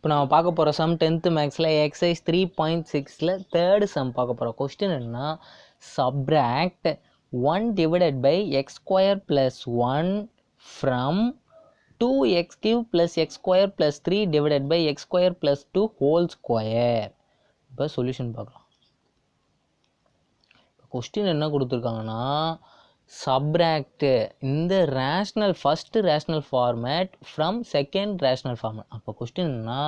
இப்போ நம்ம பார்க்க போகிற சம் 10th மேக்ஸில் எக்ஸசைஸ் 3.6ல் தேர்டு சம் பார்க்க போகிறோம். கொஸ்டின் என்னன்னா, subtract 1 divided by x square plus 1 from 2x cube plus x square plus 3 divided by x square plus 2 whole square. இப்போ சொல்யூஷன் பார்க்கலாம். கொஸ்டின் என்ன கொடுத்துருக்காங்கன்னா, சப்ராக்ட் இந்த rational first rational format from second rational format. அப்போ question என்னன்னா,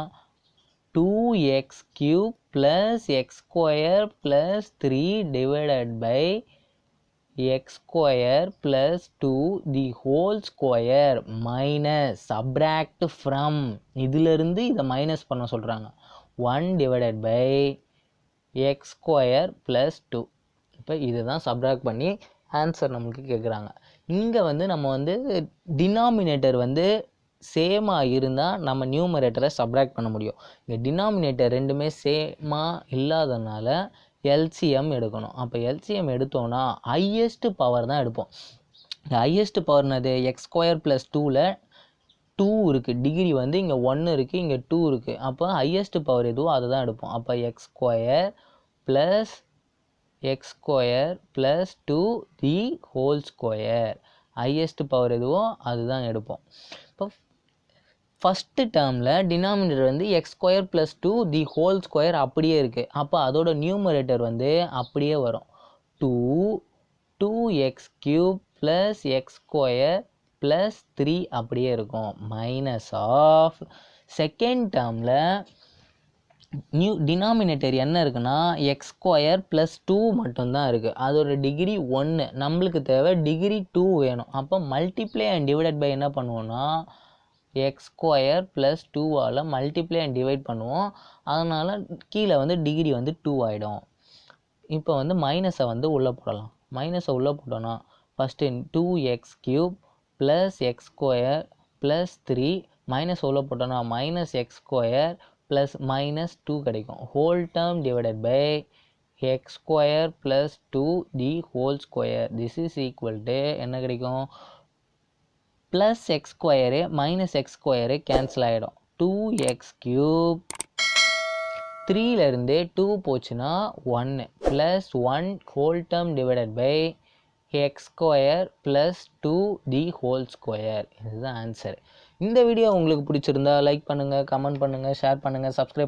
2x cube plus x square plus 3 divided by x square plus 2 the whole square minus subtract from இதிலிருந்து இதை minus பண்ண சொல்கிறாங்க 1 divided by x square plus 2. இப்போ இதுதான் subtract பண்ணி answer நம்மளுக்கு கேட்குறாங்க. இங்கே நம்ம டினாமினேட்டர் சேமாக இருந்தால் நம்ம நியூமரேட்டரை சப்ராக்ட் பண்ண முடியும். இங்கே டினாமினேட்டர் ரெண்டுமே சேமாக இல்லாதனால எல்சிஎம் எடுக்கணும். அப்போ எல்சிஎம் எடுத்தோன்னா ஹையஸ்ட் பவர் தான் எடுப்போம். இந்த ஹையஸ்ட் பவர்னது எக்ஸ் ஸ்கொயர் ப்ளஸ் 2ல் 2 இருக்குது, டிகிரி இங்கே 1 இருக்குது, இங்கே 2 இருக்குது. அப்போ ஹையஸ்ட் பவர் எதுவோ அதை தான் எடுப்போம். அப்போ X square plus x square plus 2 the whole square, highest power எதுவோ அதுதான் எடுப்போம். இப்போ ஃபஸ்ட்டு டேர்மில் denominator X square plus 2 the whole square அப்படியே இருக்குது. அப்போ அதோட நியூமரேட்டர் அப்படியே வரும் 2x cube plus x square plus 3 அப்படியே இருக்கும். மைனஸ் ஆஃப் செகண்ட் டேர்மில் டினாமினேட்டர் என்ன இருக்குன்னா எக்ஸ் ஸ்கொயர் ப்ளஸ் 2 மட்டும்தான் இருக்குது. அதோட டிகிரி 1, நம்மளுக்கு தேவை டிகிரி 2 வேணும். அப்போ மல்டிப்ளை அண்ட் டிவைடட் பை என்ன பண்ணுவோன்னா எக்ஸ் ஸ்கொயர் ப்ளஸ் 2ஆல் மல்டிப்ளை அண்ட் டிவைட் பண்ணுவோம். அதனால் கீழே டிகிரி 2 ஆகிடும். இப்போ மைனஸை உள்ளே போடலாம். மைனஸை உள்ளே போட்டோன்னா first 2x cube plus x square plus 3 minus உள்ளே போட்டோன்னா minus x square plus minus 2 கிடைக்கும். Whole term divided by x square plus 2 the whole square. This is equal to என்ன கிடைக்கும், plus x square minus x square cancel ஆகிடும். 2x cube 3லேருந்து 2 போச்சுன்னா 1 plus 1 whole term divided by x square plus 2 the whole square. இதுதான் answer. இந்த video உங்களுக்கு பிடிச்சிருந்தா like பண்ணுங்கள், கமெண்ட் பண்ணுங்கள், ஷேர் பண்ணுங்கள், சப்ஸ்கிரைப்